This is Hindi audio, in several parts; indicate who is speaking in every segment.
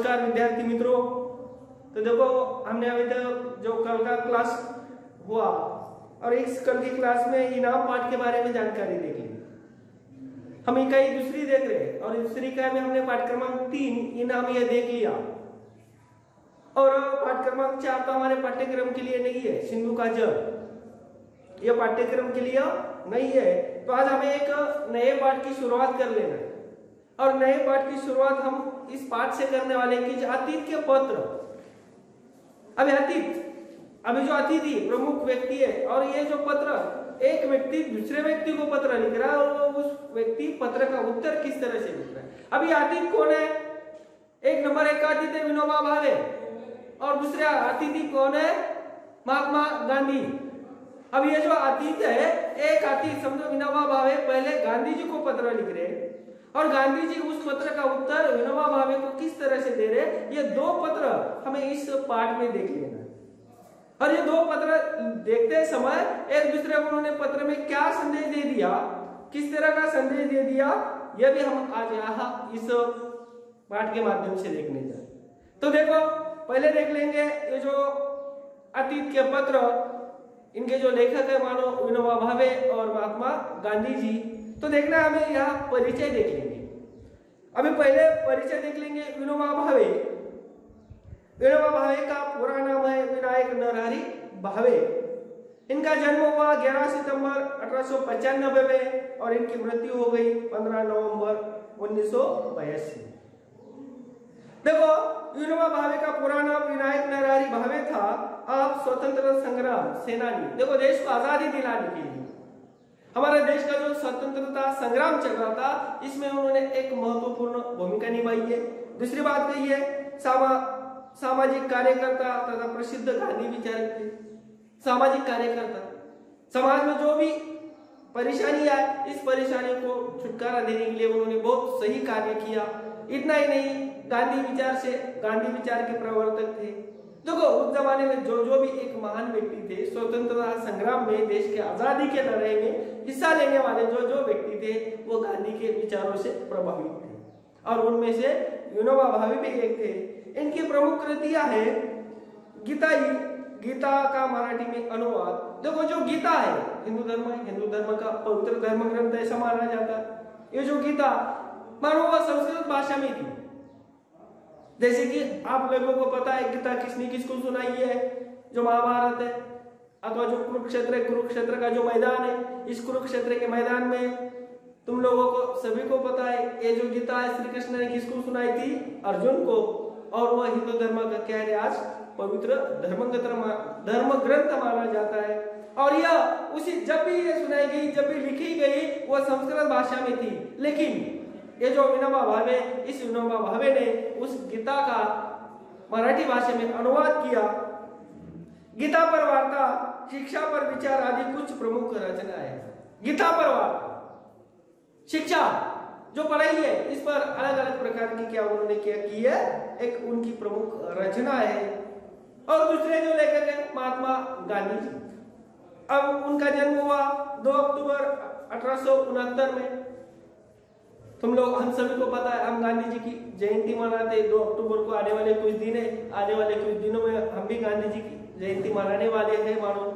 Speaker 1: नमस्कार विद्यार्थी मित्रों। तो देखो हमने अभी तक जो कल का क्लास हुआ और इस कल की क्लास में इनाम पाठ के बारे में जानकारी देख ली। हम इकाई दूसरी देख रहे और दूसरी इकाई में हमने पाठ क्रमांक 3 इनाम ये देख लिया और पाठ क्रमांक 4 तो हमारे पाठ्यक्रम के लिए नहीं है। सिंधु का जल यह पाठ्यक्रम के लिए नहीं है। तो आज हमें एक नए पाठ की शुरुआत कर लेना है और नए पाठ की शुरुआत हम इस पाठ से करने वाले कि अतीत के पत्र। अभी जो अतिथि प्रमुख व्यक्ति है और ये जो पत्र एक व्यक्ति दूसरे व्यक्ति को पत्र लिख रहा है और उस व्यक्ति पत्र का उत्तर किस तरह से लिख रहा है। अभी अतिथि कौन है? एक नंबर एक अतिथि विनोबा भावे और दूसरा अतिथि कौन है? महात्मा गांधी। अब ये जो अतीत है, एक अतीत समझो विनोबा भावे पहले गांधी जी को पत्र लिख रहे हैं और गांधी जी उस पत्र का उत्तर विनोबा भावे को किस तरह से दे रहे, ये दो पत्र हमें इस पाठ में देख लेना है। और ये दो पत्र देखते समय एक दूसरे को उन्होंने पत्र में क्या संदेश दे दिया, किस तरह का संदेश दे दिया, यह भी हम आज यहाँ इस पाठ के माध्यम से देखने जाए। तो देखो पहले देख लेंगे ये जो अतीत के पत्र, इनके जो लेखक है मानो विनोबा भावे और महात्मा गांधी जी। तो देखना हमें यहाँ परिचय देख लेंगे। अभी पहले परिचय देख लेंगे विनोबा भावे। विनोबा भावे का पूरा नाम है विनायक नरहरि भावे। इनका जन्म हुआ 11 सितंबर 1895 में और इनकी मृत्यु हो गई 15 नवंबर 1982। देखो विनोबा भावे का पूरा नाम विनायक नरहरि भावे था। आप स्वतंत्रता संग्राम सेनानी, देखो देश को आजादी दिलाने के लिए हमारे देश का जो स्वतंत्रता संग्राम चल रहा था, इसमें उन्होंने एक महत्वपूर्ण भूमिका निभाई है। दूसरी बात कही है सामाजिक कार्यकर्ता तथा प्रसिद्ध गांधी विचारक थे। सामाजिक कार्यकर्ता, समाज में जो भी परेशानी आए इस परेशानी को छुटकारा देने के लिए उन्होंने बहुत सही कार्य किया। इतना ही नहीं, गांधी विचार के प्रवर्तक थे। देखो उस जमाने में जो भी एक महान व्यक्ति थे, स्वतंत्रता संग्राम में देश के आजादी के लड़ाई में हिस्सा लेने वाले जो व्यक्ति थे वो गांधी के विचारों से प्रभावित थे और उनमें से विनोबा भावे भी एक थे। इनकी प्रमुख कृतियां है गीता का मराठी में अनुवाद। देखो जो गीता है हिंदू धर्म का पवित्र धर्म ग्रंथ ऐसा माना जाता है। ये जो गीता मानो वह संस्कृत भाषा में थी। जैसे कि आप लोगों को पता है गीता किसको सुनाई है, जो महाभारत है अथवा जो कुरुक्षेत्र का जो मैदान है, इस कुरुक्षेत्र के मैदान में तुम लोगों को सभी को पता है ये जो गीता है श्री कृष्ण ने किसको सुनाई थी? अर्जुन को। और वह हिंदू धर्म का क्या है, आज पवित्र धर्म ग्रंथ माना जाता है। और यह उसी जब भी ये सुनाई गई, जब भी लिखी गई वह संस्कृत भाषा में थी। लेकिन ये जो विनोबा भावे ने उस गीता का मराठी भाषा में अनुवाद किया। गीता पर वार्ता, शिक्षा पर विचार आदि कुछ प्रमुख रचनाएं हैं। गीता पर वार्ता, शिक्षा जो पढ़ाई है इस पर अलग अलग प्रकार की क्या उन्होंने क्या की है, एक उनकी प्रमुख रचना है। और दूसरे जो लेखक है महात्मा गांधी जी। अब उनका जन्म हुआ 2 अक्टूबर 1869 में। तुम लोग हम सभी को पता है हम गांधी जी की जयंती मनाते 2 अक्टूबर को। आने वाले कुछ दिनों में हम भी गांधी जी की जयंती मनाने वाले हैं मानो।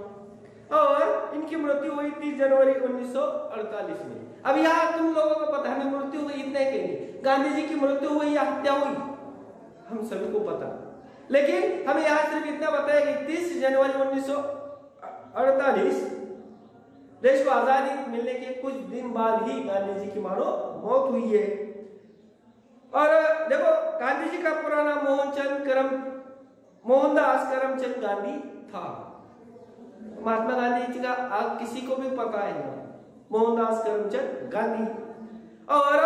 Speaker 1: और इनकी मृत्यु हुई 30 जनवरी 1948 में। अब यहाँ तुम लोगों को पता है हमें मृत्यु हुई इतने के लिए, गांधी जी की मृत्यु हुई या हत्या हुई हम सभी को पता। लेकिन हमें यहाँ सिर्फ इतना पता है कि 30 जनवरी 1948 देश को आजादी मिलने के कुछ दिन बाद ही गांधी जी की मानो मौत हुई है। और देखो गांधी जी का पूरा नाम मोहनदास करमचंद गांधी था। महात्मा गांधी जी का आप किसी को भी पता है, मोहनदास करमचंद गांधी। और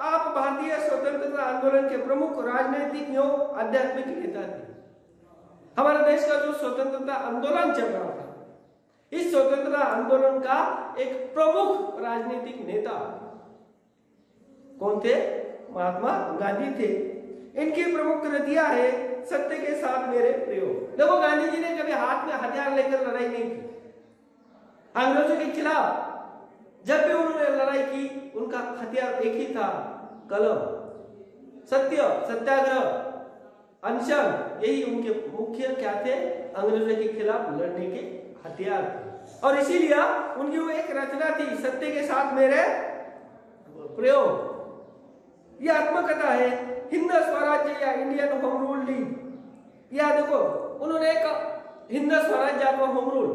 Speaker 1: आप भारतीय स्वतंत्रता आंदोलन के प्रमुख राजनीतिक एवं आध्यात्मिक नेता थे। हमारे देश का जो स्वतंत्रता आंदोलन चल रहा था, इस स्वतंत्रता आंदोलन का एक प्रमुख राजनीतिक नेता कौन थे? महात्मा गांधी थे। इनकी प्रमुख कृतियां है सत्य के साथ मेरे प्रयोग। देखो गांधी जी ने कभी हाथ में हथियार लेकर लड़ाई नहीं की अंग्रेजों के खिलाफ। जब भी उन्होंने लड़ाई की उनका हथियार एक ही था, कलम। सत्याग्रह अनशन, यही उनके मुख्य क्या थे, अंग्रेजों के खिलाफ लड़ने के हथियार थे। और इसीलिए उनकी वो एक रचना थी, सत्य के साथ मेरे प्रयोग। यह आत्मकथा है, हिंद स्वराज्य या इंडियन होम रूल लीग। यह देखो उन्होंने एक हिंद स्वराज्य अथवा होम रूल,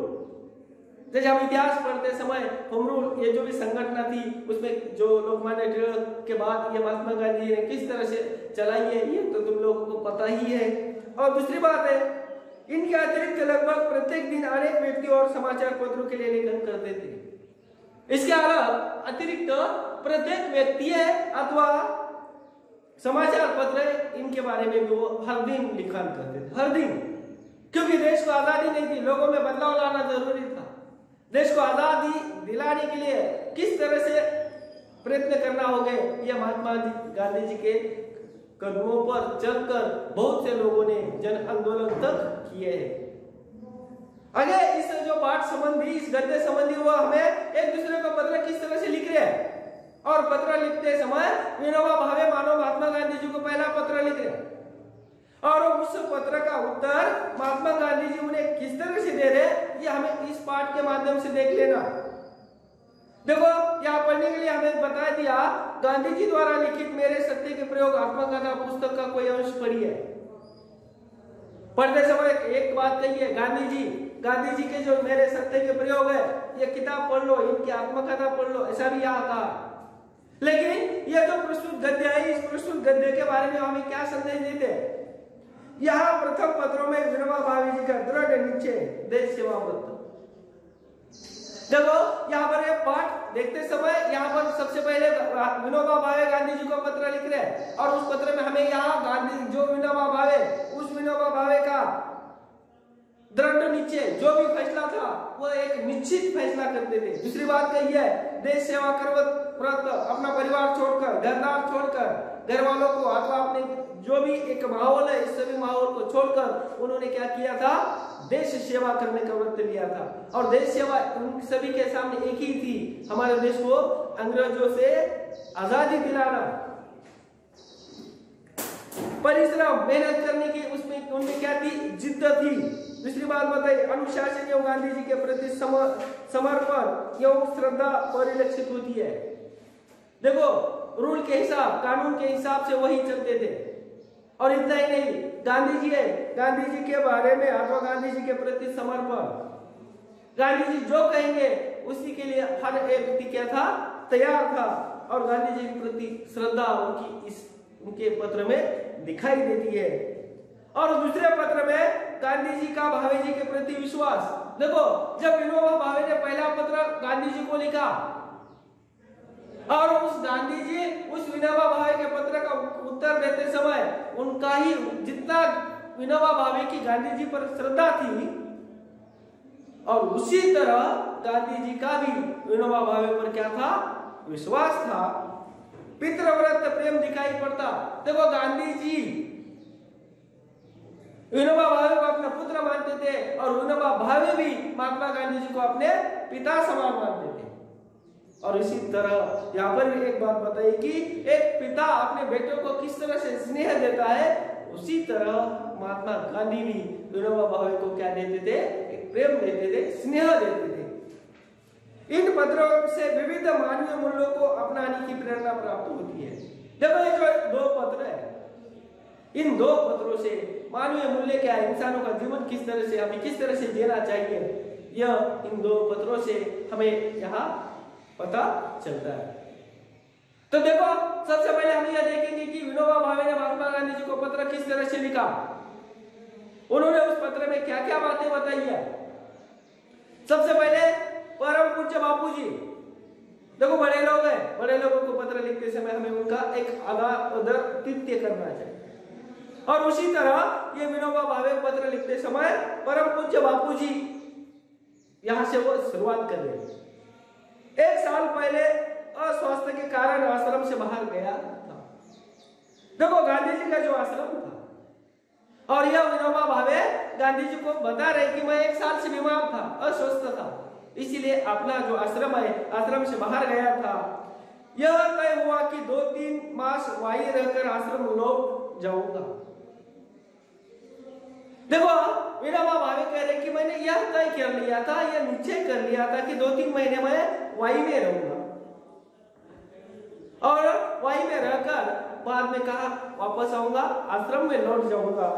Speaker 1: जैसे हम इतिहास पढ़ते समय होम रूल ये जो भी संगठन थी उसमें जो लोकमान्य तिलक के बाद ये महात्मा गांधी ने किस तरह से चलाई है ये तो तुम लोगों को पता ही है। और दूसरी बात है, इनके अतिरिक्त लगभग प्रत्येक दिन अनेक व्यक्ति और समाचार पत्रों के लिए लेखन करते थे। इसके अलावा अतिरिक्त प्रत्येक व्यक्ति अथवा समाचार पत्र इनके बारे में भी वो हर दिन लिखन करते थे, हर दिन, क्योंकि देश को आजादी नहीं थी, लोगों में बदलाव लाना जरूरी था। देश को आजादी दिलाने के लिए किस तरह से प्रयत्न करना होगा, यह महात्मा गांधी जी के कदमों पर चलकर बहुत से लोगों ने जन आंदोलन तक किए हैं। आगे इस जो पाठ संबंधी, इस गद्य संबंधी हुआ हमें एक दूसरे को पत्र किस तरह से लिख रहे हैं, और पत्र लिखते समय विनोबा भावे मानो महात्मा गांधी जी को पहला पत्र लिख रहे हैं, और उस पत्र का उत्तर महात्मा गांधी जी उन्हें किस तरह से दे रहे, ये हमें इस पाठ के माध्यम से देख लेना। देखो यहाँ पढ़ने के लिए हमें बता दिया, गांधी जी द्वारा लिखित मेरे सत्य के प्रयोग आत्मकथा पुस्तक का कोई अंश पढ़िए। पढ़ते समय एक बात कहिए, गांधी जी के जो मेरे सत्य के प्रयोग है ये किताब पढ़ लो, इनकी आत्मकथा पढ़ लो, ऐसा भी यहाँ कहा। लेकिन ये जो प्रस्तुत गद्य है, इस प्रस्तुत गद्य के बारे में हमें क्या संदेश देते हैं? यहाँ प्रथम पत्रों में विनोबा भावे जी का दृढ़ निश्चय, देश सेवा व्रत। देखो यहाँ पर ये पाठ देखते समय यहाँ पर सबसे पहले विनोबा भावे गांधी जी को पत्र लिख रहे हैं, और उस पत्र में हमें यहाँ गांधी जो विनोबा भावे, उस विनोबा भावे का दृढ़ निश्चय, जो भी फैसला था वो एक निश्चित फैसला करते थे। दूसरी बात कही है, देश सेवा करवत व्रत, अपना परिवार छोड़कर, घरदार छोड़कर, घर वालों को अथवा अपने जो भी एक माहौल है इस सभी माहौल को छोड़कर उन्होंने क्या किया था, देश सेवा करने का व्रत लिया था। और देश सेवा उन सभी के सामने एक ही थी, हमारे देश को अंग्रेजों से आजादी दिलाना। परिश्रम, मेहनत करने की उसमें उनमें क्या थी, जिद्दत थी। दूसरी बात बताई, अनुशासन एवं गांधी जी के प्रति समर्पण एवं श्रद्धा परिलक्षित होती है। देखो रूल के हिसाब, कानून के हिसाब से वही चलते थे। और इतना ही नहीं, गांधी जी के बारे में अथवा गांधी जी के प्रति समर्पण, गांधी जी जो कहेंगे उसी के लिए हर एक व्यक्ति क्या था, तैयार था। और गांधी जी के प्रति श्रद्धा उनके पत्र में दिखाई देती है। और दूसरे पत्र में गांधी जी का भावे जी के प्रति विश्वास। देखो जब विनोबा भावे ने पहला पत्र गांधी जी को लिखा, और उस गांधी जी उस विनोबा भावे के पत्र का उत्तर देते समय उनका ही जितना विनोबा भावे की गांधी जी पर श्रद्धा थी, और उसी तरह गांधी जी का भी विनोबा भावे पर क्या था, विश्वास था। पितृव्रत प्रेम दिखाई पड़ता। देखो गांधी जी विनोबा भावे को अपना पुत्र मानते थे, और विनोबा भावे भी महात्मा गांधी जी को अपने पिता समान मानते थे। और इसी तरह यहाँ पर भी एक बात बताई कि एक पिता अपने बेटों को किस तरह से स्नेह देता है, उसी तरह महात्मा गांधी भी विनोबा भावे को क्या देते थे, एक प्रेम देते थे, स्नेह देते थे। इन पत्रों से विविध मानवीय मूल्यों को अपनाने की प्रेरणा प्राप्त होती है। देखो ये जो दो पत्र है, इन दो पत्रों से मानवीय मूल्य क्या है, इंसानों का जीवन किस तरह से, हमें किस तरह से जीना चाहिए, यह इन दो पत्रों से हमें यहाँ पता चलता है। तो देखो सबसे पहले हम यह देखेंगे कि विनोबा भावे ने महात्मा गांधी जी को पत्र किस तरह से लिखा, उन्होंने उस पत्र में क्या क्या बातें बताई है। सबसे पहले परम पूज्य बापूजी, देखो बड़े लोग हैं, बड़े लोगों को पत्र लिखते समय हमें उनका एक आदर आतिथ्य करना चाहिए। और उसी तरह ये विनोबा भावे पत्र लिखते समय परम पूज्य बापूजी यहां से वो शुरुआत कर रहे हैं। 1 साल पहले अस्वास्थ्य के कारण आश्रम से बाहर गया था। देखो गांधी जी का जो आश्रम था, और यह विनोबा भावे गांधी जी को बता रहे कि मैं 1 साल से बीमार था, अस्वस्थ था, इसीलिए अपना जो आश्रम है, आश्रम से बाहर गया था। यह तय हुआ कि 2-3 मास वहीं रहकर आश्रम लौट जाऊंगा। देखो विनोबा भावे कह रहे कि मैंने यह तय कर लिया था, यह निश्चय कर लिया था कि 2-3 महीने में वाई में रहूंगा, और वाई में रहकर बाद में कहा वापस आऊंगा, आश्रम में लौट जाऊंगा।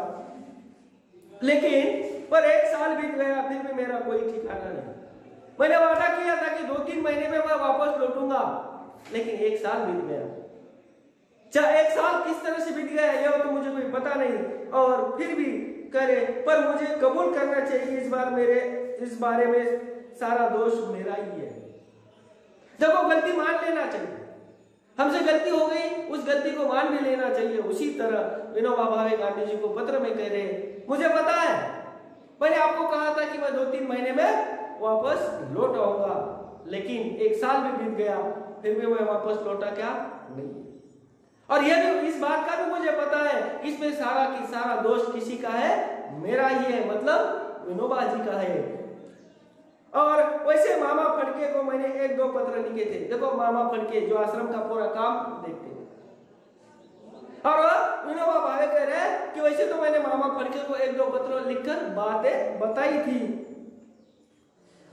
Speaker 1: लेकिन पर 1 साल बीत गया, फिर भी मेरा कोई ठिकाना नहीं। मैंने वादा किया था कि 2-3 महीने में मैं वापस लौटूंगा, लेकिन 1 साल बीत गया। 1 साल किस तरह से बीत गया यह तो मुझे कोई पता नहीं, और फिर भी करे, पर मुझे कबूल करना चाहिए इस बारे में सारा दोष मेरा ही है। देखो गलती मान लेना चाहिए, हमसे गलती हो गई, उस गलती को मान भी लेना चाहिए। उसी तरह विनोबा भावे गांधी जी को पत्र में कह रहे, मुझे पता है, मैंने आपको कहा था कि मैं 2-3 महीने में वापस लौट आऊंगा, लेकिन 1 साल भी बीत गया, फिर भी मैं वापस लौटा क्या नहीं। और यह भी इस बात का भी मुझे पता है, इसमें सारा दोष किसी का है, मेरा ही है, मतलब विनोबा जी का है। और वैसे मामा फड़के को मैंने 1-2 पत्र लिखे थे। देखो मामा फड़के जो आश्रम का पूरा काम देखते हैं, और विनोबा भावे कह रहे हैं कि वैसे तो मैंने मामा फड़के को 1-2 पत्र लिखकर बातें बताई थी,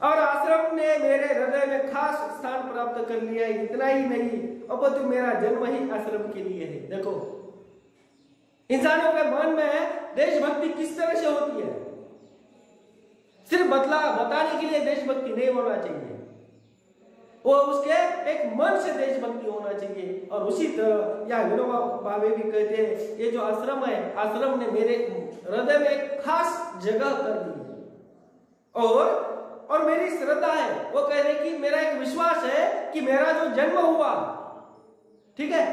Speaker 1: और आश्रम ने मेरे हृदय में खास स्थान प्राप्त कर लिया है। इतना ही नहीं, अब तो मेरा जन्म ही आश्रम के लिए है। देखो इंसानों के मन में देशभक्ति किस तरह से होती है, सिर्फ बताने के लिए देशभक्ति नहीं होना चाहिए, वो उसके एक मन से देशभक्ति होना चाहिए। और उसी तरह या विनोबा भावे भी कहते हैं, ये जो आश्रम है, आश्रम ने मेरे हृदय में एक खास जगह कर दी है, और मेरी श्रद्धा है, वो कह रहे कि मेरा एक विश्वास है कि मेरा जो जन्म हुआ, ठीक है,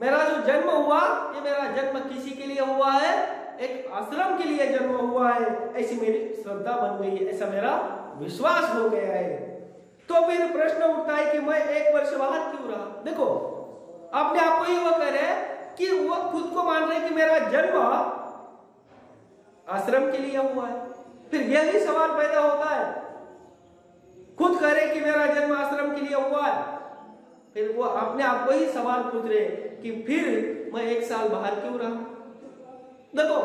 Speaker 1: मेरा जो जन्म हुआ, ये मेरा जन्म किसी के लिए हुआ है, एक आश्रम के लिए जन्म हुआ है, ऐसी मेरी श्रद्धा बन गई है, ऐसा मेरा विश्वास हो गया है। तो फिर प्रश्न उठता है कि मैं 1 वर्ष बाहर क्यों रहा। देखो अपने आप को ही वो कह रहे कि वो खुद को मान रहे कि मेरा जन्म आश्रम के लिए हुआ है। फिर यह भी सवाल पैदा होता है, खुद कह रहे कि मेरा जन्म आश्रम के लिए हुआ है, फिर वो अपने आप को ही सवाल पूछ रहे कि फिर मैं 1 साल बाहर क्यों रहा। देखो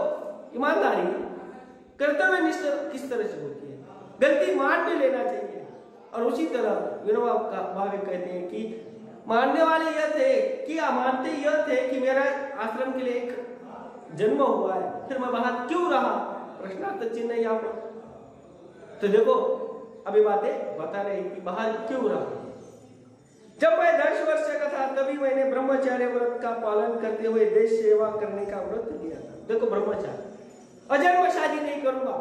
Speaker 1: ईमानदारी कर्तव्य निष्ठा किस तरह से होती है, गलती मान भी लेना चाहिए। और उसी तरह विनोबा भावे कहते हैं कि मानने वाले यह थे कि मानते यह थे कि मेरा आश्रम के लिए एक जन्म हुआ है, फिर मैं बाहर क्यों रहा, प्रश्नार्थ चिन्ह है यहाँ पर। तो देखो अभी बातें बता रहे कि बाहर क्यों रहा। जब मैं 10 वर्ष का था तभी मैंने ब्रह्मचार्य व्रत का पालन करते हुए देश सेवा करने का व्रत लिया था। देखो ब्रह्मचार्य, अजन्म शादी नहीं करूंगा।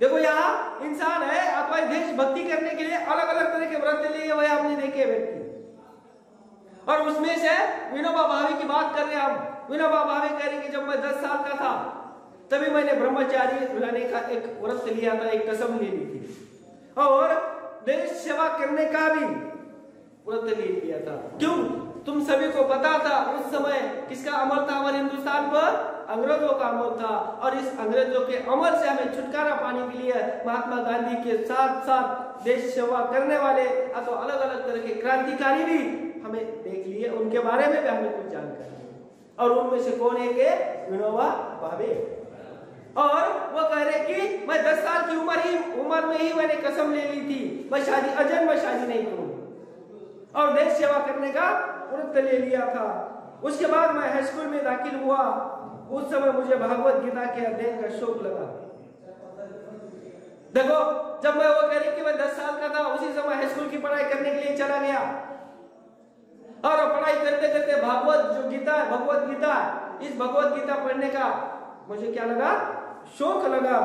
Speaker 1: देखो यहाँ इंसान है, आपका देशभक्ति करने के लिए अलग अलग तरह के व्रत लिए हुए आपने देखे व्यक्ति, और उसमें से विनोबा भावे की बात कर रहे हैं हम। विनोबा भावे कह रहे कि जब मैं 10 साल का था तभी मैंने ब्रह्मचारी रहने का एक व्रत लिया था, एक कसम ले ली थी, और देश सेवा करने का भी व्रत ले लिया था। क्यों? तुम सभी को पता था उस समय किसका अमल था हमारे हिंदुस्तान पर, अंग्रेजों का अमल था, और इस अंग्रेजों के अमल से हमें छुटकारा पाने के लिए महात्मा गांधी के साथ साथ देश सेवा करने वाले तो अलग अलग तरह के क्रांतिकारी भी हमें देख लिए, उनके बारे में भी हमें कुछ जानकारी है, और उनमें से कौन है के विनोबा भावे। और वो कह रहे कि मैं 10 साल की उम्र में ही मैंने कसम ले ली थी मैं अजन्म शादी नहीं करूंगी, और देश सेवा करने का व्रत ले लिया था। उसके बाद मैं हाई स्कूल में दाखिल हुआ, उस समय मुझे भागवत गीता के अध्ययन का शौक लगा। देखो जब मैं वो कह रही कि मैं 10 साल का था, उसी समय हाई स्कूल की पढ़ाई करने के लिए चला गया, और पढ़ाई करते करते भागवत जो गीता है, भगवत गीता, इस भगवत गीता पढ़ने का मुझे क्या लगा, शौक लगा।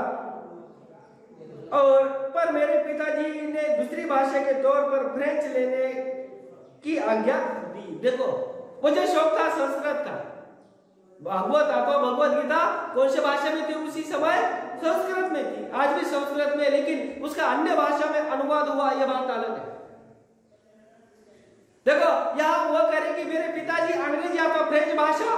Speaker 1: और पर मेरे पिताजी ने दूसरी भाषा के तौर पर फ्रेंच लेने की आज्ञा दी। देखो मुझे शौक था संस्कृत का, भागवत आपको भगवत गीता कौन सी भाषा में थी उसी समय, संस्कृत में थी, आज भी संस्कृत में, लेकिन उसका अन्य भाषा में अनुवाद हुआ, यह बात अलग है। देखो यहाँ वो कह रहे कि मेरे पिताजी अंग्रेजी या फ्रेंच भाषा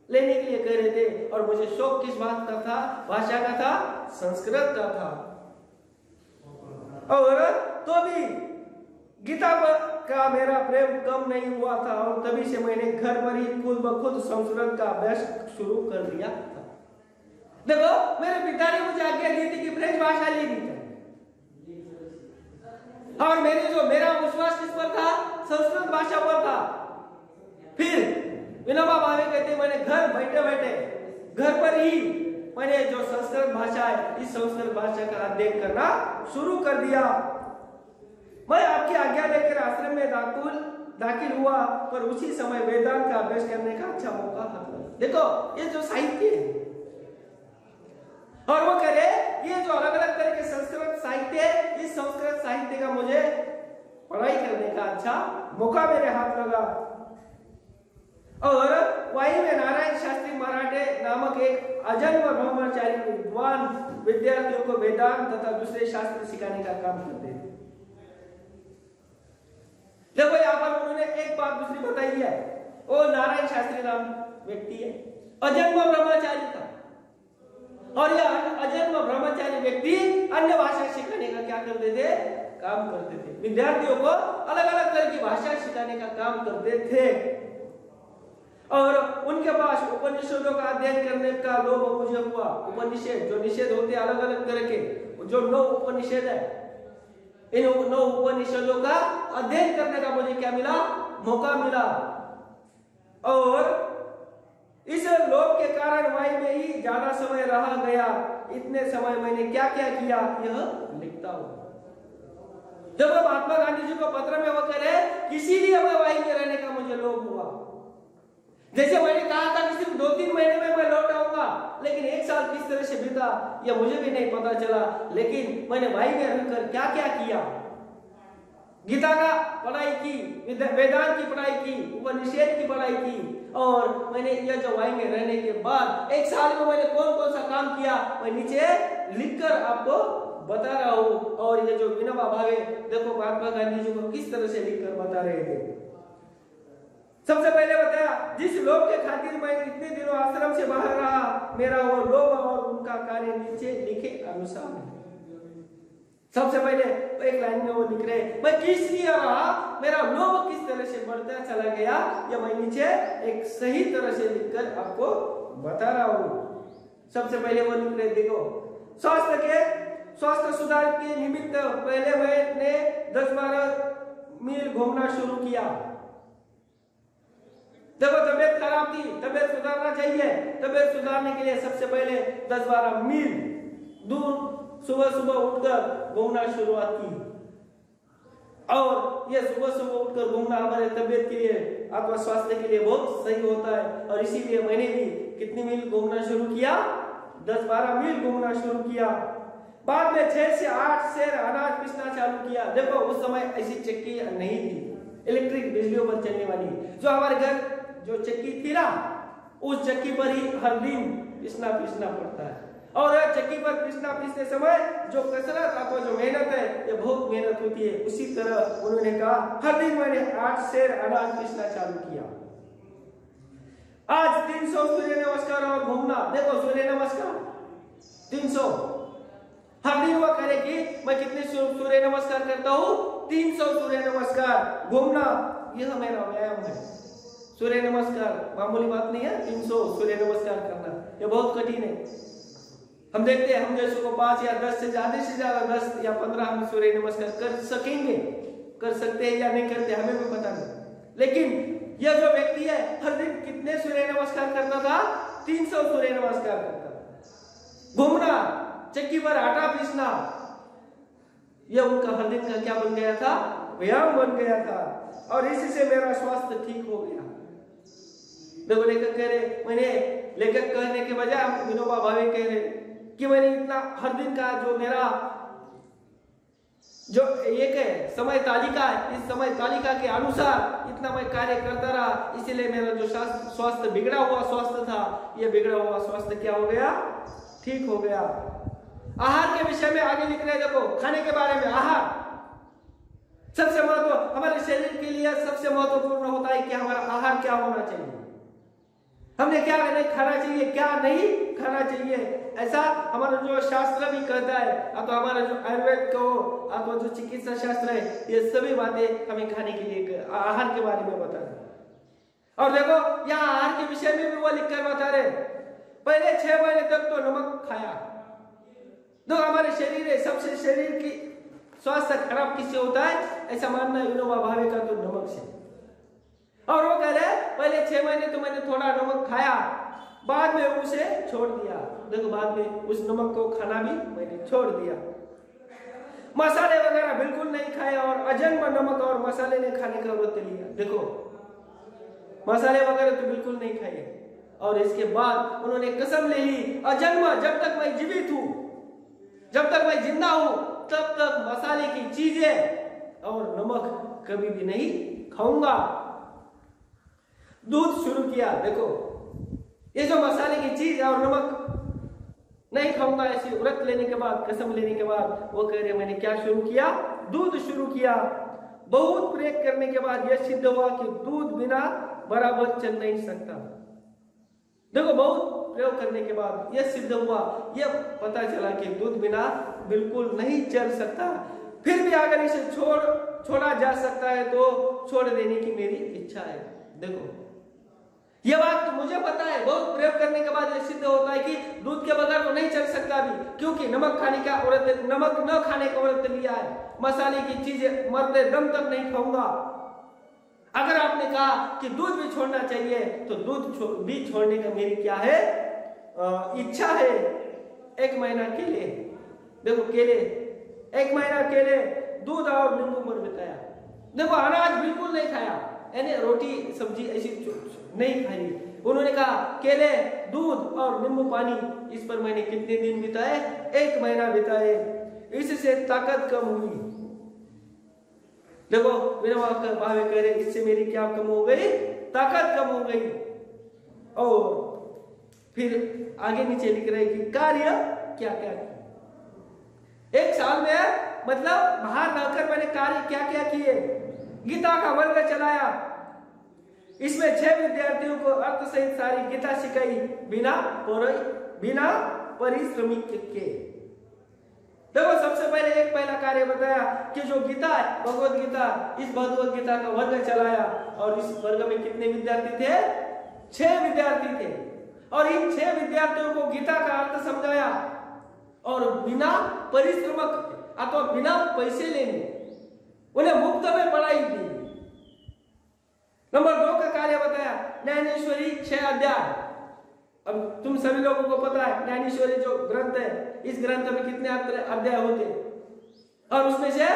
Speaker 1: लेने के लिए कह रहे थे, और मुझे शौक किस बात का था, भाषा का था, संस्कृत का था। और तो भी गीता का मेरा प्रेम कम नहीं हुआ था, और तभी से मैंने घर पर ही खुद ब खुद संस्कृत का अभ्यास शुरू कर दिया था। देखो मेरे पिता ने मुझे आज्ञा दी थी कि फ्रेंच भाषा लेनी चाहिए, और मेरा विश्वास किस पर था? संस्कृत भाषा पर था। फिर विनोबा भावे कहते मैंने घर बैठे बैठे घर पर ही मैंने जो संस्कृत भाषा है इस संस्कृत भाषा का अध्ययन करना शुरू कर दिया। मैं आपकी आज्ञा लेकर आश्रम में दाखिल हुआ, पर उसी समय वेदांत का अभ्यास करने का अच्छा मौका हाथ लगा। देखो ये जो साहित्य है, और वो करे ये जो अलग अलग तरह के संस्कृत साहित्य है, इस संस्कृत साहित्य का मुझे पढ़ाई करने का अच्छा मौका मेरे हाथ लगा। और वहीं में नारायण शास्त्री मराठे नामक एक अजन्म ब्रह्मचारी विद्वान विद्यार्थियों को वेदांत तथा दूसरे शास्त्र सिखाने का काम करते थे। देखो यहाँ पर उन्होंने एक बात दूसरी बताई है, वो नारायण शास्त्री नाम व्यक्ति है, अजन्म ब्रह्मचारी था, और यह अजन्म ब्रह्मचारी व्यक्ति अन्य भाषा सिखाने का क्या करते थे? काम करते थे। विद्यार्थियों को अलग अलग तरह की भाषा सिखाने का काम करते थे, और उनके पास उपनिषदों का अध्ययन करने का लोभ मुझे हुआ। उपनिषद जो निषेध होते अलग अलग तरह के, जो 9 उपनिषद है, इन 9 उपनिषदों का अध्ययन करने का मुझे क्या मिला? मौका मिला। और इस लोभ के कारण वहीं में ही ज्यादा समय रहा गया। इतने समय मैंने क्या क्या किया यह लिखता हूं। जब महात्मा गांधी जी को पत्र में वो कह रहे इसीलिए मैं वहीं में रहने का मुझे लोभ हुआ। जैसे मैंने कहा था कि सिर्फ 2-3 महीने में मैं लौट आऊंगा, लेकिन 1 साल किस तरह से बीता यह मुझे भी नहीं पता चला। लेकिन मैंने भाई में रहकर क्या क्या किया? गीता का पढ़ाई की, वेदांत की पढ़ाई की, उपनिषद की पढ़ाई की, और मैंने यह जो भाई में रहने के बाद 1 साल में मैंने कौन कौन सा काम किया मैं नीचे लिखकर आपको बता रहा हूं। और ये जो विनोबा भावे देखो महात्मा गांधी जी को किस तरह से लिखकर बता रहे थे। सबसे पहले बताया जिस लोभ के खातिर मैं इतने दिनों आश्रम से बाहर रहा, मेरा वो लोभ और उनका कार्य नीचे लिखे अनुसार है। सबसे पहले एक लाइन में वो लिख रहे मैं किस लिए रहा, मेरा लोभ किस तरह से बढ़ता चला गया, या मैं नीचे एक सही तरह से लिखकर आपको बता रहा हूं। सबसे पहले वो लिख रहे देखो स्वास्थ्य सुधार के निमित्त पहले मैंने 10-12 मील घूमना शुरू किया। देखो तबियत खराब थी, तबियत सुधारना चाहिए। तबियत सुधारने के लिए सबसे पहले 10-12 मील दूर सुबह सुबह उठकर घूमना शुरुआत की। और ये सुबह सुबह उठकर घूमना हमारे तबियत के लिए, आत्मा स्वास्थ्य के लिए बहुत सही होता है। और इसीलिए मैंने भी कितनी मील घूमना शुरू किया? 10-12 मील घूमना शुरू किया। बाद में 6 से 8 सेर अनाज पीसना चालू किया। देखो उस समय ऐसी चक्की नहीं थी, इलेक्ट्रिक बिजलियों पर चलने वाली। जो हमारे घर जो चक्की थी ना, उस चक्की पर ही हर दिन पीसना पड़ता है। और चक्की पर पीसने समय जो कसरत अथवा जो मेहनत है ये बहुत मेहनत होती है। उसी तरह उन्होंने कहा हर दिन मैंने 8 सेर अनाज पीसना चालू किया। आज 300 सूर्य नमस्कार और घूमना। देखो सूर्य नमस्कार 300 हर दिन वो करे कि मैं कितने सूर्य नमस्कार करता हूँ? 300 सूर्य नमस्कार। घूमना यह मेरा व्यायाम है। सूर्य नमस्कार मामूली बात नहीं है। 300 सूर्य नमस्कार करना यह बहुत कठिन है। हम देखते हैं हम जैसे को 5 या 10 से ज्यादा 10 या 15 हम सूर्य नमस्कार कर सकेंगे, कर सकते हैं या नहीं करते हमें भी पता नहीं। लेकिन यह जो व्यक्ति है हर दिन कितने सूर्य नमस्कार करता था? 300 सूर्य नमस्कार करता था। घूमना, चक्की पर आटा पीसना, यह उनका हर दिन का क्या बन गया था? व्यायाम बन गया था। और इसी से मेरा स्वास्थ्य ठीक हो गया। देखो लेखक कह रहे, मैंने लेखक कहने के बजाय विनोबा भावे कह रहे कि मैंने इतना हर दिन का जो मेरा जो एक है समय तालिका है, इस समय तालिका के अनुसार इतना मैं कार्य करता रहा, इसीलिए मेरा जो स्वास्थ्य बिगड़ा हुआ स्वास्थ्य था, यह बिगड़ा हुआ स्वास्थ्य क्या हो गया? ठीक हो गया। आहार के विषय में आगे लिख रहे, देखो खाने के बारे में। आहार सबसे महत्व हमारे शरीर के लिए सबसे महत्वपूर्ण होता है कि हमारा आहार क्या होना चाहिए, हमने क्या खाना चाहिए, क्या नहीं खाना चाहिए। ऐसा हमारा जो शास्त्र भी कहता है, अथवा हमारा जो आयुर्वेद को अथवा जो चिकित्सा शास्त्र है, ये सभी बातें हमें खाने के लिए आहार के बारे में बता रहे। और देखो यहाँ आहार के विषय में भी वो लिखकर बता रहे, पहले 6 महीने तक तो नमक खाया। तो हमारे शरीर है, सबसे शरीर की स्वास्थ्य खराब किससे होता है? ऐसा मानना विनोबा भावे का तो नमक से। और वो कह रहे पहले 6 महीने तो मैंने थोड़ा नमक खाया, बाद में उसे छोड़ दिया। देखो बाद में उस नमक को खाना भी मैंने छोड़ दिया। मसाले वगैरह बिल्कुल नहीं खाए और अजन्म नमक और मसाले ने खाने का व्रत लिया। देखो मसाले वगैरह तो बिल्कुल नहीं खाए और इसके बाद उन्होंने कसम ले ली, अजन्म जब तक मैं जीवित हूं, जब तक मैं जिंदा हूं, तब तक मसाले की चीजें और नमक कभी भी नहीं खाऊंगा। दूध शुरू किया। देखो ये जो मसाले की चीज और नमक नहीं खाऊंगा, ऐसी व्रत लेने के बाद, कसम लेने के बाद वो कह रहे मैंने क्या शुरू किया? दूध शुरू किया। बहुत प्रयोग करने के बाद यह सिद्ध हुआ कि दूध बिना बराबर चल नहीं सकता। देखो बहुत प्रयोग करने के बाद यह सिद्ध हुआ, यह पता चला कि दूध बिना बिल्कुल नहीं चल सकता। फिर भी अगर इसे छोड़ा जा सकता है तो छोड़ देने की मेरी इच्छा है। देखो यह बात तो मुझे पता है, बहुत प्रयोग करने के बाद यह सिद्ध होता है कि दूध के बगैर तो नहीं चल सकता भी, क्योंकि नमक खाने का व्रत, नमक न खाने का व्रत लिया है। मसाले की चीजें मरते दम तक नहीं खाऊंगा। अगर आपने कहा कि दूध भी छोड़ना चाहिए तो दूध भी छोड़ने का मेरी क्या है? इच्छा है। 1 महीना केले, देखो केले 1 महीना केले, दूध और नींबू पर बिताया। देखो अनाज बिल्कुल नहीं खाया, यानी रोटी सब्जी ऐसी नहीं खाई। उन्होंने कहा केले, दूध और नींबू पानी, इस पर मैंने कितने दिन बिताए? 1 महीना बिताए। इससे ताकत कम हुई। देखो विनोबा भावे कह रहे इससे मेरी क्या कम हो गई? ताकत कम हो गई। और फिर आगे नीचे लिख रहे कि कार्य क्या क्या किया। 1 साल में मतलब बाहर रहकर मैंने कार्य क्या क्या किए? गीता का वर्ग चलाया, इसमें 6 विद्यार्थियों को अर्थ सहित सारी गीता सिखाई बिना परिश्रमिक के। देखो सबसे पहले एक पहला कार्य बताया कि जो गीता है, भगवत गीता, इस भगवत गीता का वर्ग चलाया। और इस वर्ग में कितने विद्यार्थी थे? 6 विद्यार्थी थे। और इन 6 विद्यार्थियों को गीता का अर्थ समझाया और बिना परिश्रमक अथवा बिना पैसे लेने उन्हें मुफ्त में पढ़ाई दी। नंबर 2 का कार्य बताया, ज्ञानेश्वरी 6 अध्याय। अब तुम सभी लोगों को पता है ज्ञानेश्वरी जो ग्रंथ है, इस ग्रंथ में कितने अध्याय होते और उसमें से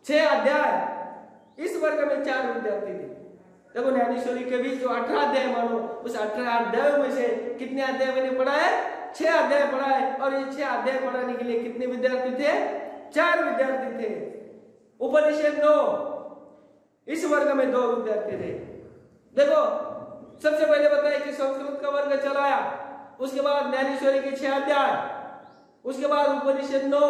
Speaker 1: 6 अध्याय। इस वर्ग में 4 विद्यार्थी थे। देखो ज्ञानेश्वरी के भी जो 18 अध्याय मानो, उस 18 अध्यायों में से कितने अध्याय मैंने पढ़ा है? 6 अध्याय पढ़ा है। और ये 6 अध्याय पढ़ाने के लिए कितने विद्यार्थी थे? 4 विद्यार्थी थे। उपनिषद 9, इस वर्ग में 2 विद्यार्थी थे। देखो सबसे पहले बताया कि संस्कृत का वर्ग चलाया, उसके बाद ज्ञानेश्वरी के 6 अध्याय, उसके बाद उपनिषद 9।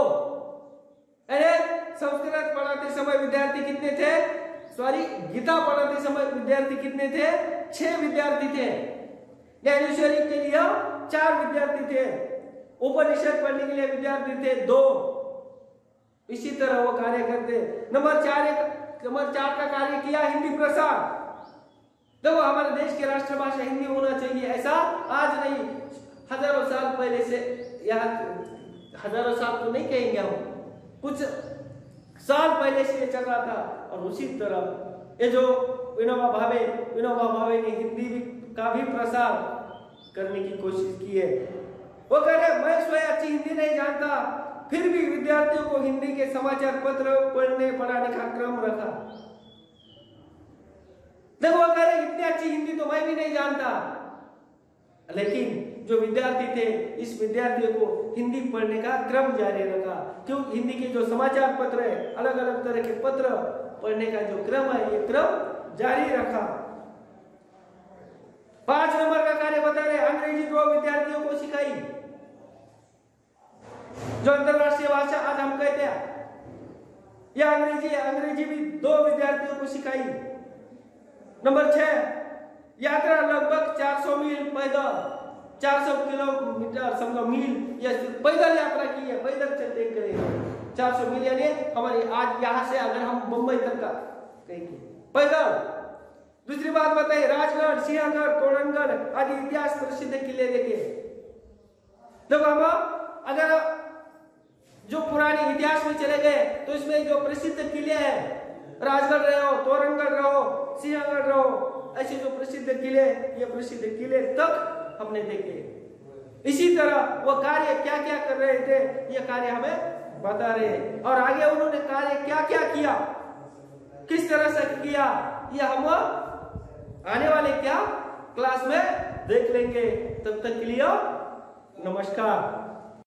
Speaker 1: संस्कृत पढ़ाते समय विद्यार्थी कितने थे? सॉरी, गीता पढ़ाते समय विद्यार्थी कितने थे? 6 विद्यार्थी थे। ज्ञानेश्वरी के लिए 4 विद्यार्थी थे। उपनिषद पढ़ने के लिए विद्यार्थी थे 2। इसी तरह वो कार्य करते। नंबर 4 का कार्य किया हिंदी प्रसार। देखो हमारे देश की राष्ट्रभाषा हिंदी होना चाहिए, ऐसा आज नहीं, हजारों साल पहले से, यहाँ हजारों साल तो नहीं कहेंगे हम, कुछ साल पहले से ये चल रहा था। और उसी तरह ये जो विनोबा भावे ने हिंदी का भी प्रसार करने की कोशिश की है। वो कह रहे मैं स्वयं अच्छी हिंदी नहीं जानता, फिर भी विद्यार्थियों को हिंदी के समाचार पत्र पढ़ने पढ़ाने का क्रम रखा। देखो वो कह रहे इतनी अच्छी हिंदी तो मैं भी नहीं जानता, लेकिन जो विद्यार्थी थे इस विद्यार्थियों को हिंदी पढ़ने का क्रम जारी रखा। क्यों? हिंदी के जो समाचार पत्र है, अलग अलग तरह के पत्र पढ़ने का जो क्रम है, ये क्रम जारी रखा। 5 नंबर का कार्य बता रहे, अंग्रेजी 2 विद्यार्थियों को सिखाई। जो अंतरराष्ट्रीय भाषा आज हम कहते हैं, यह अंग्रेजी है, अंग्रेजी भी 2 विद्यार्थियों को सिखाई। नंबर 6, यात्रा लगभग 400 मील पैदल, 400 किलोमीटर समझो मील, या पैदल यात्रा की है, पैदल चलते करेंगे 400 मील, यानी हमारे आज यहाँ से अगर हम मुंबई तक का कहेंगे पैदल दूसरी बात बताइए, राजगढ़, सिंहगढ़, तोरणगढ़ आदि इतिहास प्रसिद्ध किले देखे। देखो हम अगर जो पुराने इतिहास में चले गए तो इसमें जो प्रसिद्ध किले हैं, राजगढ़ रहो, तोरणगढ़ रहो, सिंहगढ़ रहो, ऐसे जो प्रसिद्ध किले, ये प्रसिद्ध किले तक हमने देखे। इसी तरह वो कार्य क्या क्या कर रहे थे, ये कार्य हमें बता रहे हैं। और आगे उन्होंने कार्य क्या क्या किया, किस तरह से किया, ये हम आने वाले क्या क्लास में देख लेंगे। तब तक के लिए नमस्कार।